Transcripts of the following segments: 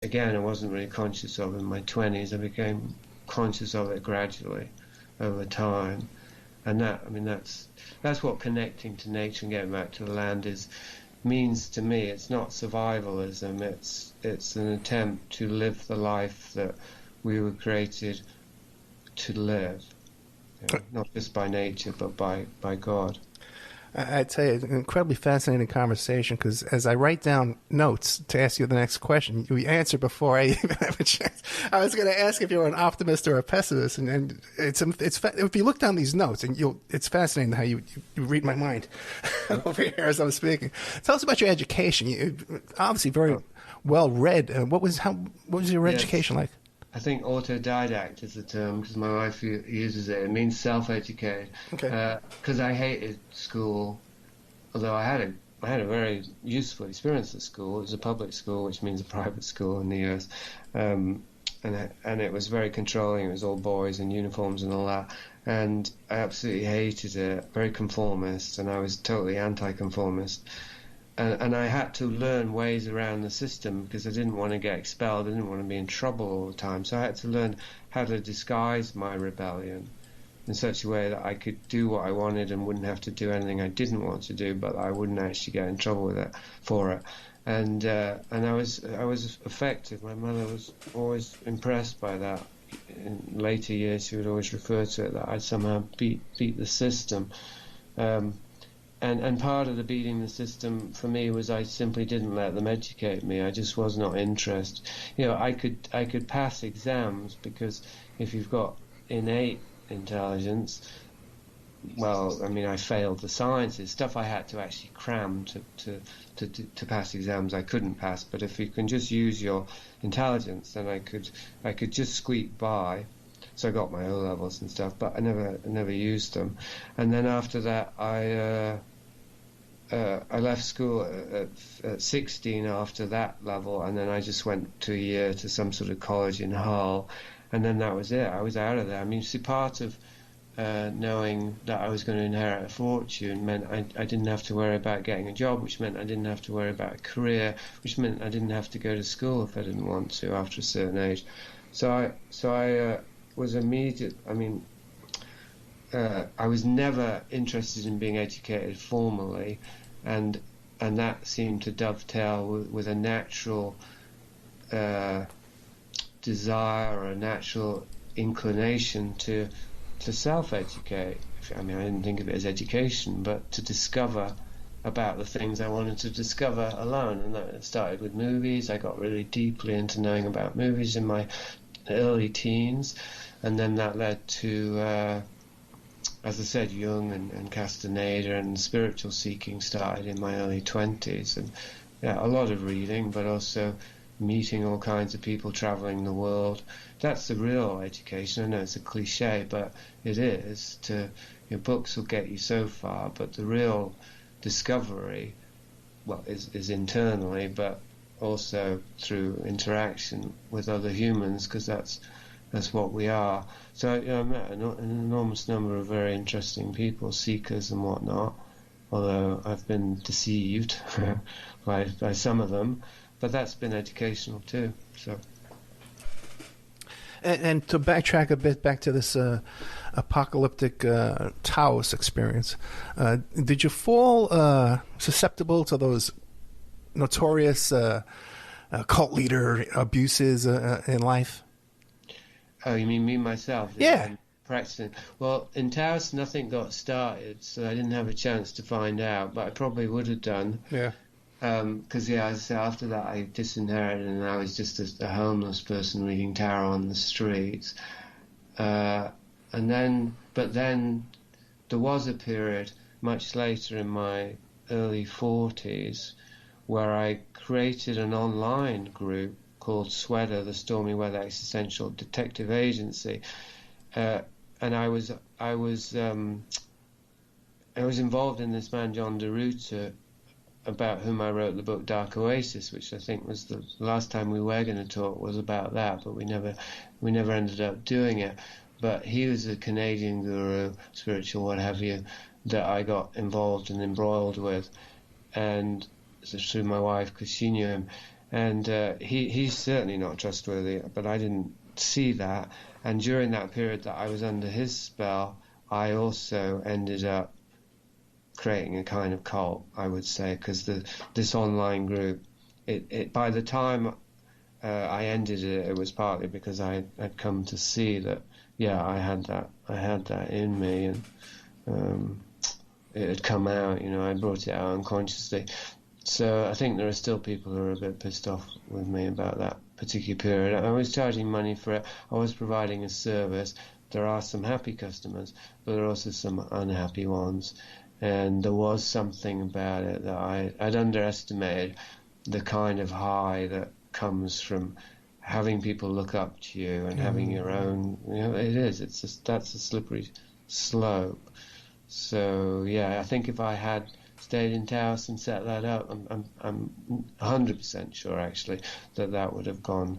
again, I wasn't really conscious of in my 20s. I became conscious of it gradually over time. And that's what connecting to nature and getting back to the land means to me. It's not survivalism. It's an attempt to live the life that we were created to live, not just by nature, but by God. I tell you, it's an incredibly fascinating conversation, because as I write down notes to ask you the next question, you answered before I even have a chance. I was going to ask if you were an optimist or a pessimist, and it's if you look down these notes, and it's fascinating how you read my mind over here as I'm speaking. Tell us about your education. You obviously very well read. What was your education like? I think autodidact is the term, because my wife uses it. It means self-educate. Okay. Because I hated school, although I had a very useful experience at school. It was a public school, which means a private school in the US, and it was very controlling. It was all boys in uniforms and all that, and I absolutely hated it. Very conformist, and I was totally anti-conformist. And I had to learn ways around the system, because I didn't want to get expelled. I didn't want to be in trouble all the time. So I had to learn how to disguise my rebellion in such a way that I could do what I wanted and wouldn't have to do anything I didn't want to do, but I wouldn't actually get in trouble for it. And I was effective. My mother was always impressed by that. In later years, she would always refer to it that I'd somehow beat the system. And part of the beating the system for me was I simply didn't let them educate me. I just was not interested. I could pass exams, because if you've got innate intelligence, well, I mean, I failed the sciences, stuff I had to actually cram to pass exams I couldn't pass. But if you can just use your intelligence, then I could just squeak by. So I got my O levels and stuff, but I never used them. And then after that, I left school at 16 after that level, and then I just went to a year to some sort of college in Hull, and then that was it. I was out of there. I mean, see, part of knowing that I was going to inherit a fortune meant I didn't have to worry about getting a job, which meant I didn't have to worry about a career, which meant I didn't have to go to school if I didn't want to after a certain age. So I was immediate. I mean, I was never interested in being educated formally, and that seemed to dovetail with a natural desire or a natural inclination to self-educate. I mean, I didn't think of it as education, but to discover about the things I wanted to discover alone. And that started with movies. I got really deeply into knowing about movies in my early teens, and then that led to as I said, Jung and Castaneda, and spiritual seeking started in my early 20s. And a lot of reading, but also meeting all kinds of people, traveling the world. That's the real education. I know it's a cliche, but it is. Books will get you so far, but the real discovery, well, is internally, but also through interaction with other humans, because that's what we are. So I met an enormous number of very interesting people, seekers and whatnot, although I've been deceived by some of them, but that's been educational too. So. And to backtrack a bit back to this apocalyptic Taoist experience, did you fall susceptible to those notorious cult leader abuses in life? Oh, you mean me, myself? Yeah. Practicing. Well, in Taos, nothing got started, so I didn't have a chance to find out, but I probably would have done. Yeah. Because, as I say, after that, I disinherited, and I was just a homeless person reading tarot on the streets. But then there was a period much later in my early 40s where I created an online group called Sweater, the Stormy Weather Existential Detective Agency, and I was involved in this man John DeRuta, about whom I wrote the book Dark Oasis, which I think was the last time we were going to talk was about that, but we never ended up doing it. But he was a Canadian guru, spiritual, what have you, that I got involved and embroiled with, and through my wife, because she knew him. And he's certainly not trustworthy, but I didn't see that. And during that period that I was under his spell, I also ended up creating a kind of cult, I would say, because this online group, it by the time I ended it, it was partly because I had come to see that, yeah, I had that in me, and it had come out. I brought it out unconsciously. So I think there are still people who are a bit pissed off with me about that particular period. I was charging money for it. I was providing a service. There are some happy customers, but there are also some unhappy ones. And there was something about it that I'd underestimated, the kind of high that comes from having people look up to you and having your own. That's a slippery slope. So yeah, I think if I had stayed in Taos and set that up, I'm 100% sure actually that would have gone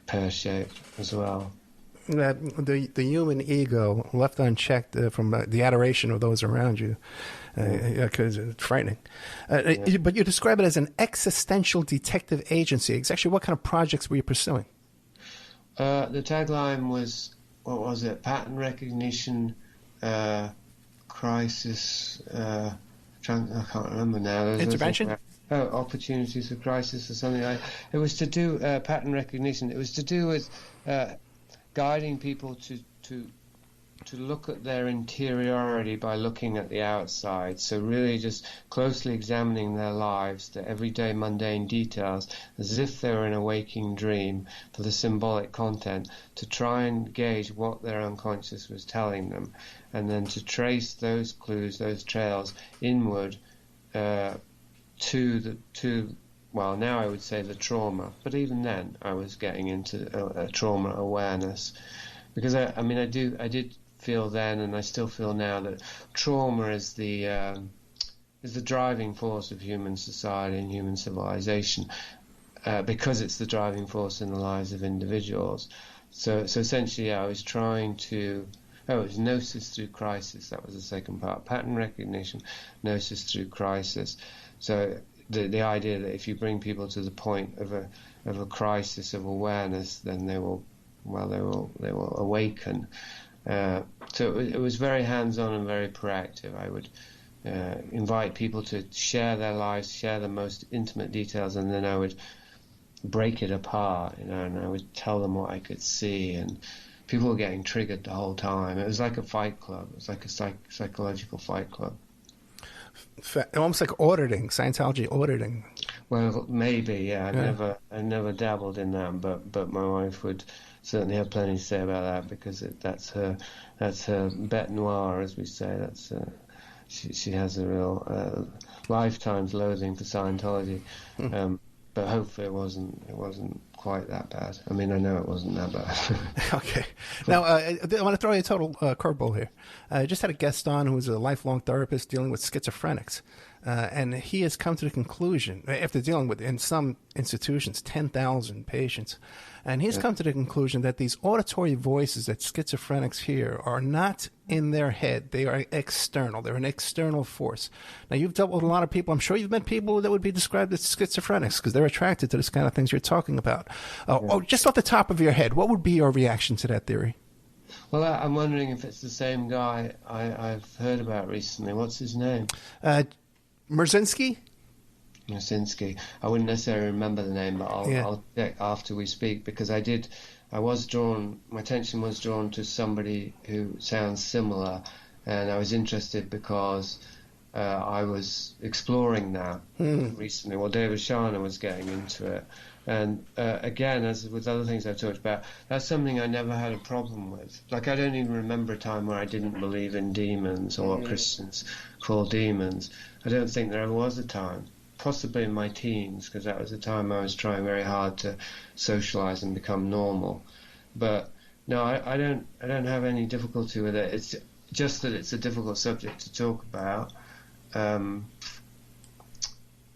pear-shaped as well. The human ego left unchecked from the adoration of those around you, because it's frightening. But you describe it as an existential detective agency. Exactly what kind of projects were you pursuing? The tagline was, what was it? Pattern recognition, crisis. I can't remember now. Intervention? Opportunities for crisis or something like. It was to do pattern recognition. It was to do with guiding people to look at their interiority by looking at the outside. So really just closely examining their lives, the everyday mundane details, as if they were in a waking dream, for the symbolic content, to try and gauge what their unconscious was telling them, and then to trace those clues, those trails inward well, now I would say the trauma, but even then I was getting into a trauma awareness, because I did feel then, and I still feel now, that trauma is the driving force of human society and human civilization, because it's the driving force in the lives of individuals. So essentially, I was trying to. It was gnosis through crisis. That was the second part. Pattern recognition, gnosis through crisis. So the idea that if you bring people to the point of a crisis of awareness, then they will awaken. So it was very hands-on and very proactive. I would invite people to share their lives, share the most intimate details, and then I would break it apart, and I would tell them what I could see, and people were getting triggered the whole time. It was like a fight club. It was like a psychological fight club. Almost like auditing, Scientology auditing. Well, maybe, yeah. I never dabbled in that, but my wife would certainly have plenty to say about that, because that's her bête noire, as we say. That's she has a real lifetime's loathing for Scientology. But hopefully it wasn't quite that bad. I mean, I know it wasn't that bad. Okay. Now, I want to throw you a total curveball here. I just had a guest on who was a lifelong therapist dealing with schizophrenics. And he has come to the conclusion, after dealing with, in some institutions, 10,000 patients, and he's come to the conclusion that these auditory voices that schizophrenics hear are not in their head. They are external. They're an external force. Now, you've dealt with a lot of people. I'm sure you've met people that would be described as schizophrenics because they're attracted to this kind of things you're talking about. Just off the top of your head, what would be your reaction to that theory? Well, I'm wondering if it's the same guy I've heard about recently. What's his name? Merzinski? I wouldn't necessarily remember the name, but I'll check after we speak, because my attention was drawn to somebody who sounds similar, and I was interested because I was exploring that recently. Well, David Sharner was getting into it. And again, as with other things I've talked about, that's something I never had a problem with. Like, I don't even remember a time where I didn't believe in demons, or what Christians call demons. I don't think there ever was a time, possibly in my teens, because that was the time I was trying very hard to socialize and become normal. But no, I don't have any difficulty with it. It's just that it's a difficult subject to talk about. And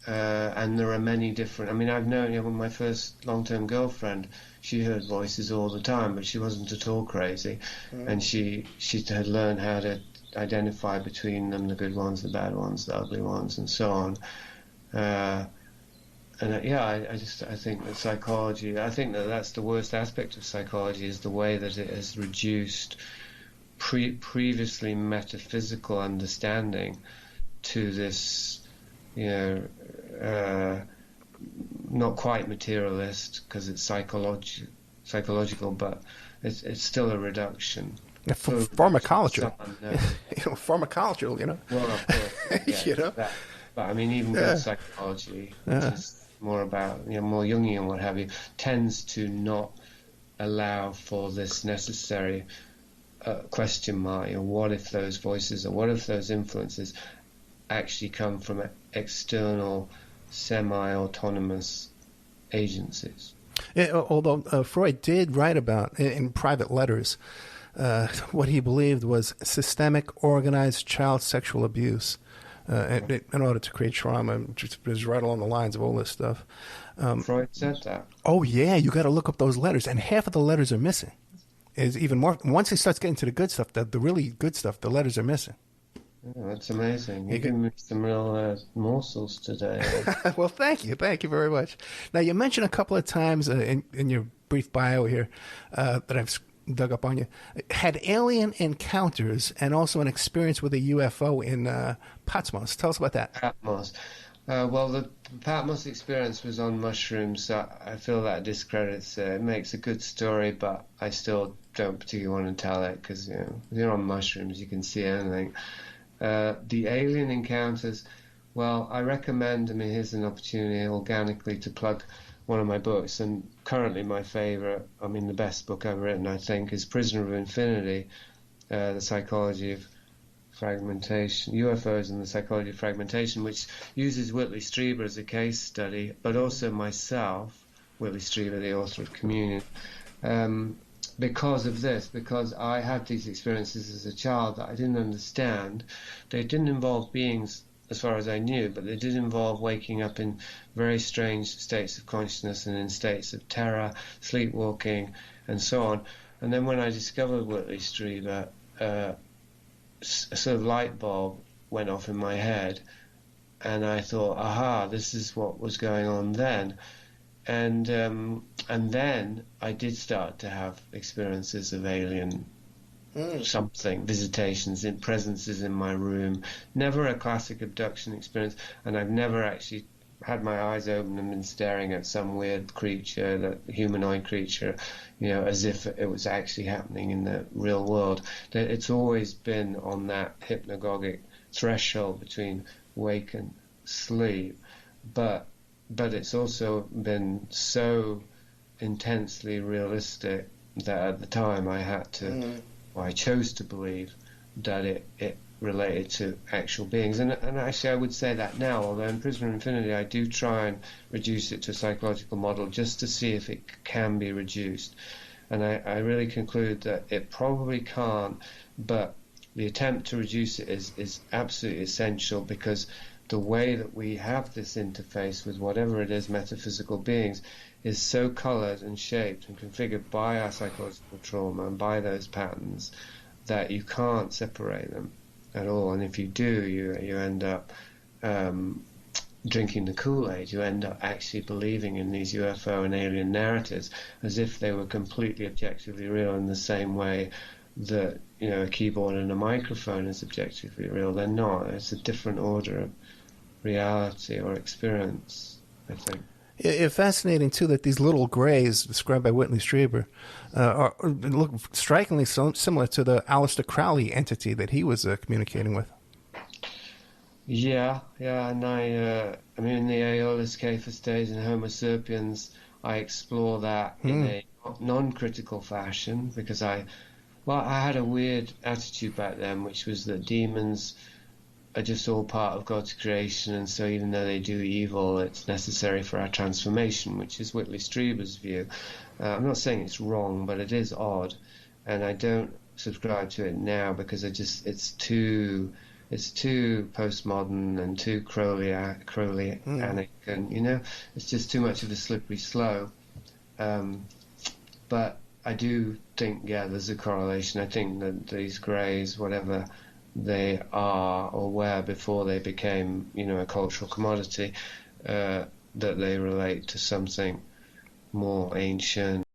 there are many different. I mean, I've known, my first long-term girlfriend, she heard voices all the time, but she wasn't at all crazy, and she had learned how to identify between them, the good ones, the bad ones, the ugly ones, and so on. I think that psychology, I think that that's the worst aspect of psychology, is the way that it has reduced previously metaphysical understanding to this, not quite materialist, because it's psychological, but it's still a reduction. Yeah, pharmacology. Pharmacology, Well, of course, yeah, that, but I mean, even good psychology, which is more about, more Jungian, what have you, tends to not allow for this necessary question mark. What if those voices, or what if those influences actually come from external, semi-autonomous agencies? Yeah, although Freud did write about, in private letters, what he believed was systemic, organized child sexual abuse in order to create trauma, which is right along the lines of all this stuff. Freud said that. Oh, yeah, you got to look up those letters, and half of the letters are missing. Is even more, once he starts getting to the good stuff, the really good stuff, the letters are missing. Oh, that's amazing. You gave me some real morsels today. Well, thank you very much. Now, you mentioned a couple of times in your brief bio here that I've dug up on you, had alien encounters and also an experience with a UFO in Patmos. Tell us about that. Patmos. Well, the Patmos experience was on mushrooms, so I feel that discredits it. It makes a good story, but I still don't particularly want to tell it, because if you're on mushrooms, you can see anything. The alien encounters, well, I recommend, here's an opportunity organically to plug one of my books, and currently my favorite, the best book I've written, I think, is Prisoner of Infinity, The Psychology of Fragmentation, UFOs and the Psychology of Fragmentation, which uses Whitley Strieber as a case study, but also myself, Whitley Strieber, the author of Communion, because I had these experiences as a child that I didn't understand. They didn't involve beings, as far as I knew, but they did involve waking up in very strange states of consciousness and in states of terror, sleepwalking, and so on. And then when I discovered Whitley Strieber, a sort of light bulb went off in my head, and I thought, aha, this is what was going on then. And then I did start to have experiences of alien something, visitations, presences in my room. Never a classic abduction experience, and I've never actually had my eyes open and been staring at some weird creature, that humanoid creature, as if it was actually happening in the real world. It's always been on that hypnagogic threshold between wake and sleep, but it's also been so intensely realistic that at the time I had to, I chose to believe that it related to actual beings. And actually I would say that now, although in Prisoner of Infinity I do try and reduce it to a psychological model just to see if it can be reduced. And I really conclude that it probably can't, but the attempt to reduce it is absolutely essential, because the way that we have this interface with whatever it is, metaphysical beings, is so coloured and shaped and configured by our psychological trauma and by those patterns that you can't separate them at all. And if you do, you end up drinking the Kool-Aid. You end up actually believing in these UFO and alien narratives as if they were completely objectively real, in the same way that a keyboard and a microphone is objectively real. They're not. It's a different order of reality or experience, I think. It's fascinating, too, that these little grays described by Whitley Strieber look strikingly similar to the Aleister Crowley entity that he was communicating with. Yeah, and in the Aeolus Cave stage in Homo sapiens, I explore that in a non-critical fashion, because I had a weird attitude back then, which was that demons are just all part of God's creation, and so even though they do evil, it's necessary for our transformation, which is Whitley Strieber's view. I'm not saying it's wrong, but it is odd, and I don't subscribe to it now, because it's too postmodern and too Crowleyanic, and it's just too much of a slippery slope. But I do think, there's a correlation. I think that these greys, whatever they are or were before they became, a cultural commodity, that they relate to something more ancient